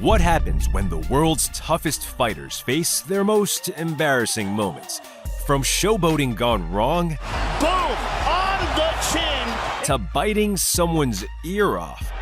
What happens when the world's toughest fighters face their most embarrassing moments? From showboating gone wrong, boom, on the chin, to biting someone's ear off.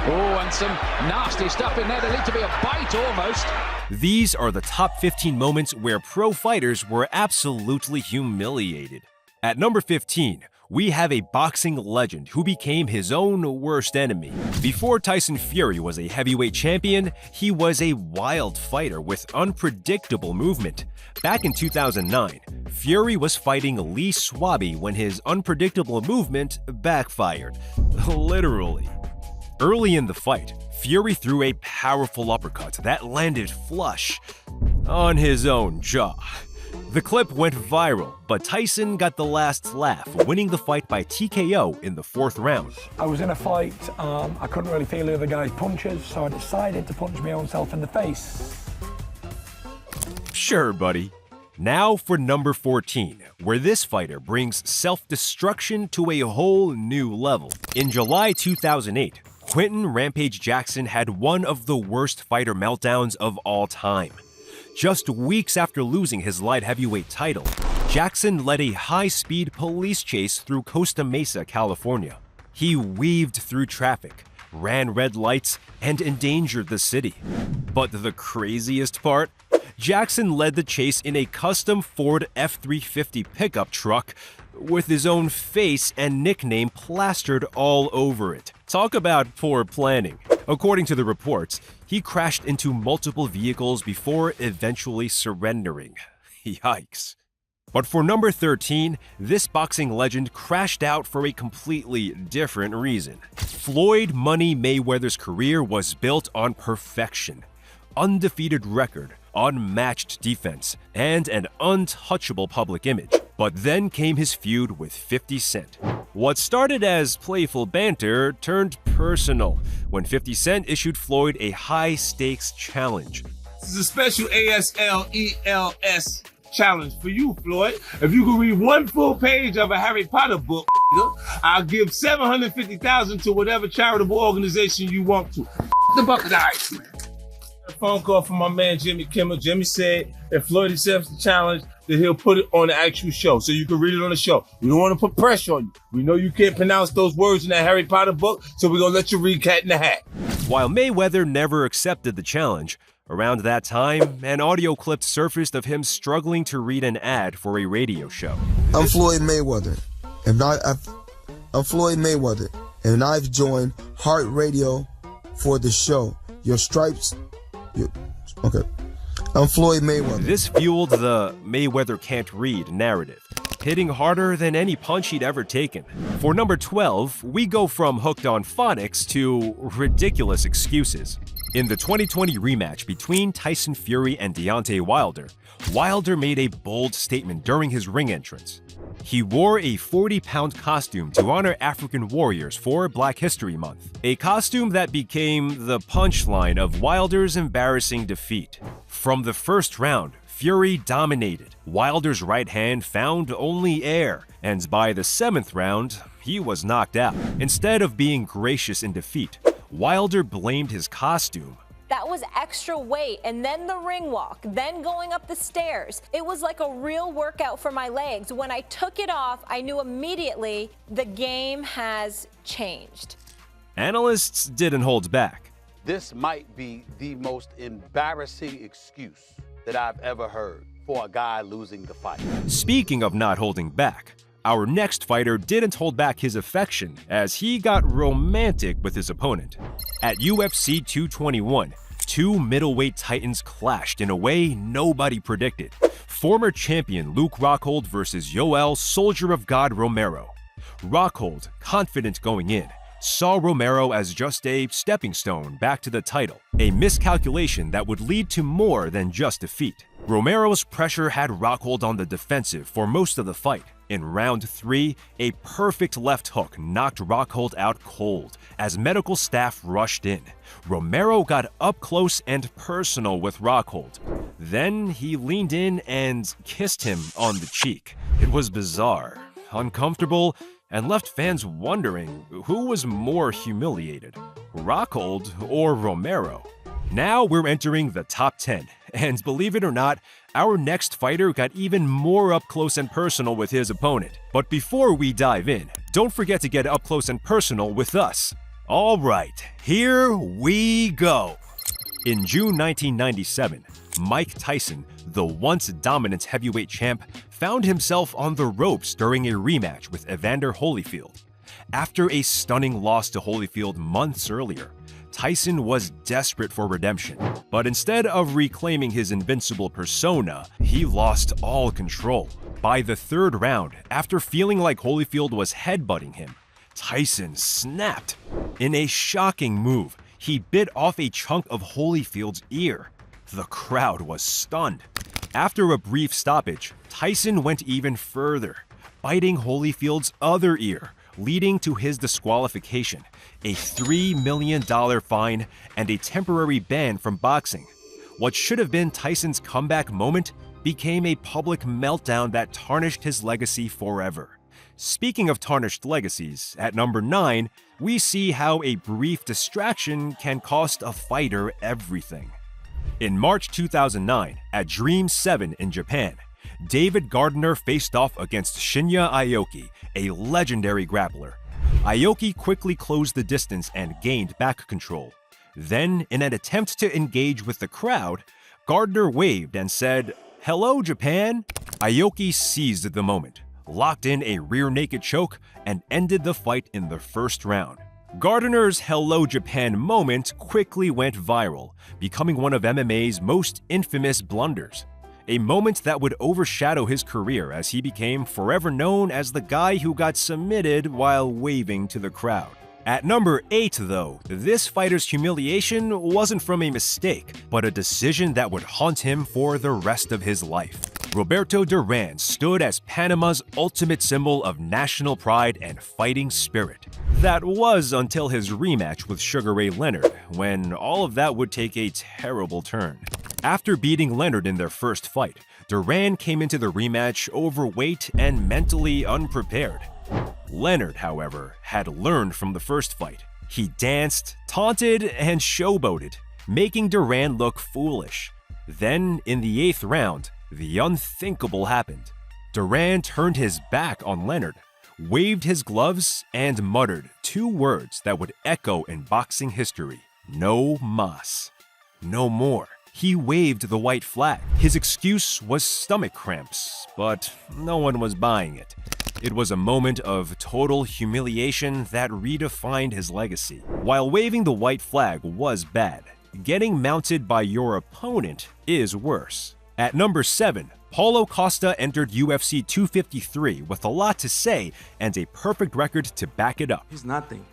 Oh, and some nasty stuff in there. There needs to be a bite almost. These are the top 15 moments where pro fighters were absolutely humiliated. At number 15, we have a boxing legend who became his own worst enemy. Before Tyson Fury was a heavyweight champion, he was a wild fighter with unpredictable movement. Back in 2009, Fury was fighting Lee Swaby when his unpredictable movement backfired. Literally. Early in the fight, Fury threw a powerful uppercut that landed flush on his own jaw. The clip went viral, but Tyson got the last laugh, winning the fight by TKO in the 4th round. I was in a fight, I couldn't really feel the other guy's punches, so I decided to punch my own self in the face. Sure, buddy. Now for number 14, where this fighter brings self-destruction to a whole new level. In July 2008, Quentin Rampage Jackson had one of the worst fighter meltdowns of all time. Just weeks after losing his light heavyweight title, Jackson led a high-speed police chase through Costa Mesa, California. He weaved through traffic, ran red lights, and endangered the city. But the craziest part? Jackson led the chase in a custom Ford F-350 pickup truck with his own face and nickname plastered all over it. Talk about poor planning. According to the reports, he crashed into multiple vehicles before eventually surrendering. Yikes. But for number 13, this boxing legend crashed out for a completely different reason. Floyd Money Mayweather's career was built on perfection. Undefeated record, unmatched defense, and an untouchable public image. But then came his feud with 50 Cent. What started as playful banter turned personal when 50 Cent issued Floyd a high-stakes challenge. This is a special ASLELS challenge for you, Floyd. If you can read one full page of a Harry Potter book, I'll give $750,000 to whatever charitable organization you want to. The bucket of ice, man. A phone call from my man Jimmy Kimmel. Jimmy said if Floyd accepts the challenge, that he'll put it on the actual show, so you can read it on the show. We don't want to put pressure on you. We know you can't pronounce those words in that Harry Potter book, so we're gonna let you read Cat in the Hat. While Mayweather never accepted the challenge, around that time, an audio clip surfaced of him struggling to read an ad for a radio show. I'm Floyd Mayweather, I'm Floyd Mayweather, and I've joined Heart Radio for the show. Your stripes. Okay. I'm Floyd Mayweather. This fueled the Mayweather can't read narrative, hitting harder than any punch he'd ever taken. For number 12, we go from hooked on phonics to ridiculous excuses. In the 2020 rematch between Tyson Fury and Deontay Wilder, Wilder made a bold statement during his ring entrance. He wore a 40-pound costume to honor African warriors for Black History Month, a costume that became the punchline of Wilder's embarrassing defeat. From the first round, Fury dominated. Wilder's right hand found only air, and by the 7th round, he was knocked out. Instead of being gracious in defeat, Wilder blamed his costume. That was extra weight, and then the ring walk, then going up the stairs. It was like a real workout for my legs. When I took it off, I knew immediately the game has changed. Analysts didn't hold back. This might be the most embarrassing excuse that I've ever heard for a guy losing the fight. Speaking of not holding back, our next fighter didn't hold back his affection as he got romantic with his opponent. At UFC 221, two middleweight titans clashed in a way nobody predicted. Former champion Luke Rockhold versus Yoel Soldier of God Romero. Rockhold, confident going in, saw Romero as just a stepping stone back to the title, a miscalculation that would lead to more than just defeat. Romero's pressure had Rockhold on the defensive for most of the fight. In round 3, a perfect left hook knocked Rockhold out cold as medical staff rushed in. Romero got up close and personal with Rockhold. Then he leaned in and kissed him on the cheek. It was bizarre, uncomfortable, and left fans wondering who was more humiliated, Rockhold or Romero. Now we're entering the top 10, and believe it or not, our next fighter got even more up close and personal with his opponent. But before we dive in, don't forget to get up close and personal with us. Alright, here we go! In June 1997, Mike Tyson, the once dominant heavyweight champ, found himself on the ropes during a rematch with Evander Holyfield. After a stunning loss to Holyfield months earlier, Tyson was desperate for redemption, but instead of reclaiming his invincible persona, he lost all control. By the third round, after feeling like Holyfield was headbutting him, Tyson snapped. In a shocking move, he bit off a chunk of Holyfield's ear. The crowd was stunned. After a brief stoppage, Tyson went even further, biting Holyfield's other ear, leading to his disqualification, a $3 million fine, and a temporary ban from boxing. What should have been Tyson's comeback moment became a public meltdown that tarnished his legacy forever. Speaking of tarnished legacies, at number 9, we see how a brief distraction can cost a fighter everything. In March 2009, at Dream 7 in Japan, David Gardner faced off against Shinya Aoki, a legendary grappler. Aoki quickly closed the distance and gained back control. Then, in an attempt to engage with the crowd, Gardner waved and said, "Hello, Japan!" Aoki seized the moment, locked in a rear naked choke, and ended the fight in the first round. Gardner's Hello Japan moment quickly went viral, becoming one of MMA's most infamous blunders. A moment that would overshadow his career as he became forever known as the guy who got submitted while waving to the crowd. At number 8, though, this fighter's humiliation wasn't from a mistake, but a decision that would haunt him for the rest of his life. Roberto Duran stood as Panama's ultimate symbol of national pride and fighting spirit. That was until his rematch with Sugar Ray Leonard, when all of that would take a terrible turn. After beating Leonard in their first fight, Duran came into the rematch overweight and mentally unprepared. Leonard, however, had learned from the first fight. He danced, taunted, and showboated, making Duran look foolish. Then, in the 8th round, the unthinkable happened. Duran turned his back on Leonard, waved his gloves, and muttered 2 words that would echo in boxing history: "No mas." No more. He waved the white flag. His excuse was stomach cramps, but no one was buying it. It was a moment of total humiliation that redefined his legacy. While waving the white flag was bad, getting mounted by your opponent is worse. At number 7, Paulo Costa entered UFC 253 with a lot to say and a perfect record to back it up. He's nothing.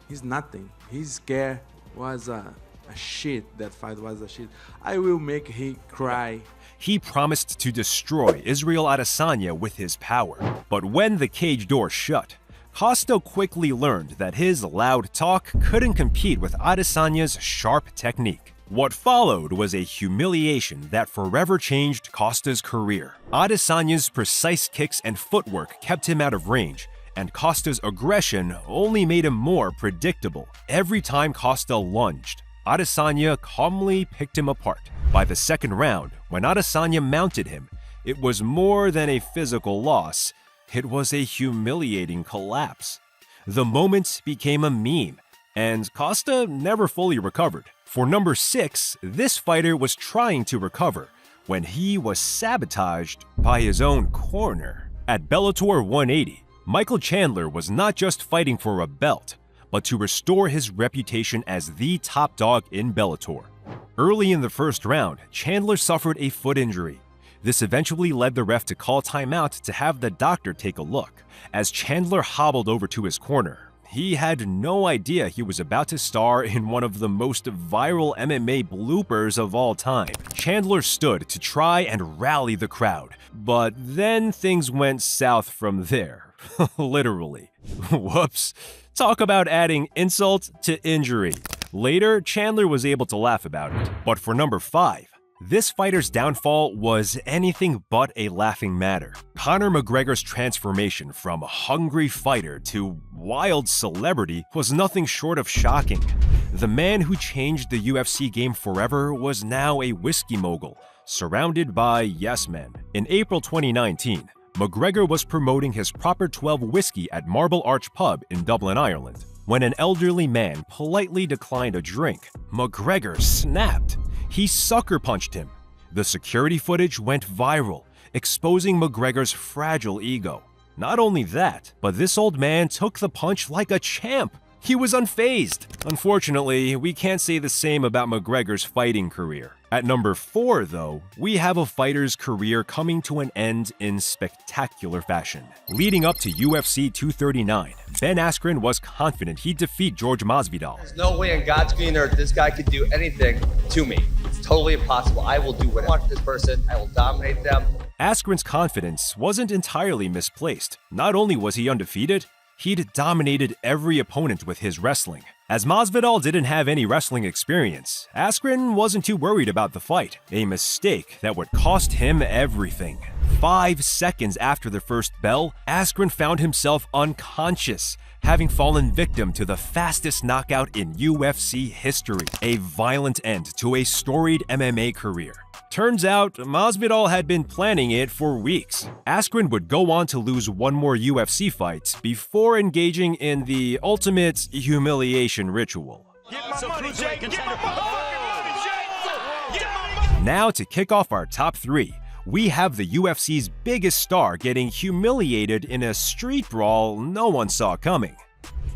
He's scared. Was a shit. That fight was a shit. I will make him cry. He promised to destroy Israel Adesanya with his power. But when the cage door shut, Costa quickly learned that his loud talk couldn't compete with Adesanya's sharp technique. What followed was a humiliation that forever changed Costa's career. Adesanya's precise kicks and footwork kept him out of range, and Costa's aggression only made him more predictable. Every time Costa lunged, Adesanya calmly picked him apart. By the second round, when Adesanya mounted him, it was more than a physical loss, it was a humiliating collapse. The moment became a meme, and Costa never fully recovered. For number 6, this fighter was trying to recover when he was sabotaged by his own corner. At Bellator 180, Michael Chandler was not just fighting for a belt, but to restore his reputation as the top dog in Bellator. Early in the first round, Chandler suffered a foot injury. This eventually led the ref to call timeout to have the doctor take a look. As Chandler hobbled over to his corner, he had no idea he was about to star in one of the most viral MMA bloopers of all time. Chandler stood to try and rally the crowd, but then things went south from there. Literally. Whoops. Talk about adding insult to injury. Later, Chandler was able to laugh about it. But for number 5, This fighter's downfall was anything but a laughing matter. Conor McGregor's transformation from hungry fighter to wild celebrity was nothing short of shocking. The man who changed the UFC game forever was now a whiskey mogul, surrounded by yes men. In April 2019, McGregor was promoting his Proper 12 whiskey at Marble Arch Pub in Dublin, Ireland. When an elderly man politely declined a drink, McGregor snapped. He sucker punched him. The security footage went viral, exposing McGregor's fragile ego. Not only that, but this old man took the punch like a champ. He was unfazed. Unfortunately, we can't say the same about McGregor's fighting career. At number 4, though, we have a fighter's career coming to an end in spectacular fashion. Leading up to UFC 239, Ben Askren was confident he'd defeat George Masvidal. There's no way on God's green earth this guy could do anything to me. It's totally impossible. I will do what I want to this person. I will dominate them. Askren's confidence wasn't entirely misplaced. Not only was he undefeated, he'd dominated every opponent with his wrestling. As Masvidal didn't have any wrestling experience, Askren wasn't too worried about the fight, a mistake that would cost him everything. 5 seconds after the first bell, Askren found himself unconscious, having fallen victim to the fastest knockout in UFC history, a violent end to a storied MMA career. Turns out, Masvidal had been planning it for weeks. Askren would go on to lose one more UFC fight before engaging in the ultimate humiliation ritual. Now to kick off our top 3, we have the UFC's biggest star getting humiliated in a street brawl no one saw coming.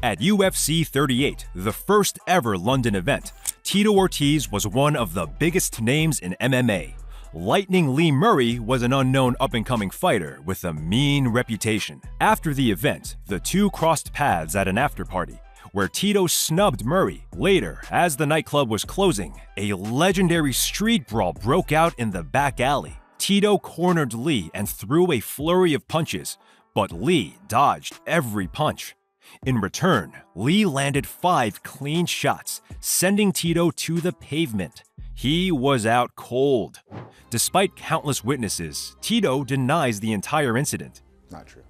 At UFC 38, the first ever London event, Tito Ortiz was one of the biggest names in MMA. Lightning Lee Murray was an unknown up-and-coming fighter with a mean reputation. After the event, the two crossed paths at an after-party, where Tito snubbed Murray. Later, as the nightclub was closing, a legendary street brawl broke out in the back alley. Tito cornered Lee and threw a flurry of punches, but Lee dodged every punch. In return, Lee landed 5 clean shots, sending Tito to the pavement. He was out cold. Despite countless witnesses, Tito denies the entire incident. Not true,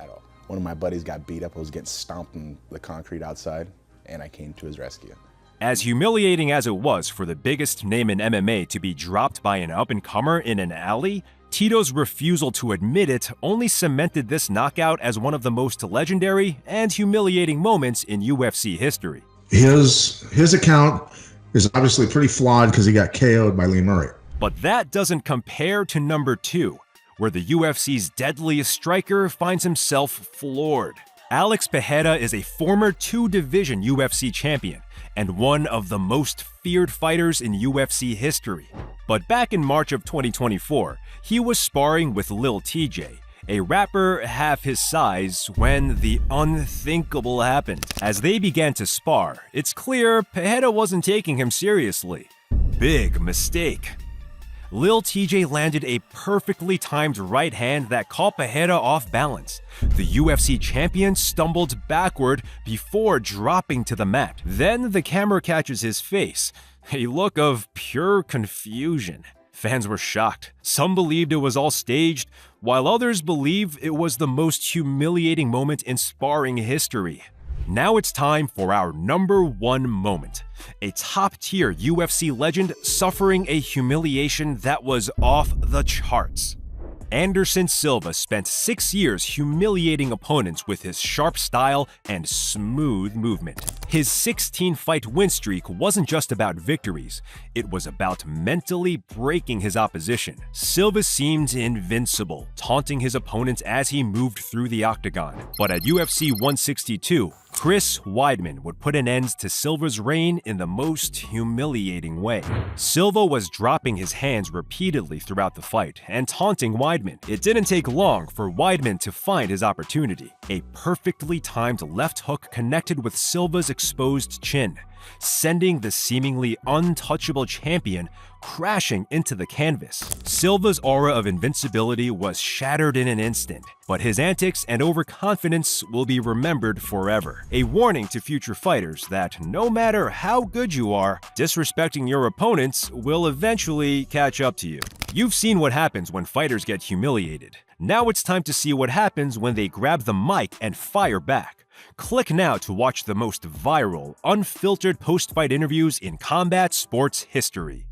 at all. One of my buddies got beat up, I was getting stomped in the concrete outside, and I came to his rescue. As humiliating as it was for the biggest name in MMA to be dropped by an up-and-comer in an alley, Tito's refusal to admit it only cemented this knockout as one of the most legendary and humiliating moments in UFC history. His account is obviously pretty flawed because he got KO'd by Lee Murray. But that doesn't compare to number 2, where the UFC's deadliest striker finds himself floored. Alex Pereira is a former 2-division UFC champion and one of the most feared fighters in UFC history. But back in March of 2024, he was sparring with Lil TJ, a rapper half his size, when the unthinkable happened. As they began to spar, it's clear Pereira wasn't taking him seriously. Big mistake. Lil TJ landed a perfectly timed right hand that caught Pereira off balance. The UFC champion stumbled backward before dropping to the mat. Then the camera catches his face, a look of pure confusion. Fans were shocked. Some believed it was all staged, while others believe it was the most humiliating moment in sparring history. Now it's time for our number 1 moment. A top-tier UFC legend suffering a humiliation that was off the charts. Anderson Silva spent 6 years humiliating opponents with his sharp style and smooth movement. His 16-fight win streak wasn't just about victories, it was about mentally breaking his opposition. Silva seemed invincible, taunting his opponents as he moved through the octagon. But at UFC 162, Chris Weidman would put an end to Silva's reign in the most humiliating way. Silva was dropping his hands repeatedly throughout the fight and taunting Weidman. It didn't take long for Weidman to find his opportunity. A perfectly timed left hook connected with Silva's exposed chin, sending the seemingly untouchable champion crashing into the canvas. Silva's aura of invincibility was shattered in an instant, but his antics and overconfidence will be remembered forever. A warning to future fighters that no matter how good you are, disrespecting your opponents will eventually catch up to you. You've seen what happens when fighters get humiliated. Now it's time to see what happens when they grab the mic and fire back. Click now to watch the most viral, unfiltered post-fight interviews in combat sports history.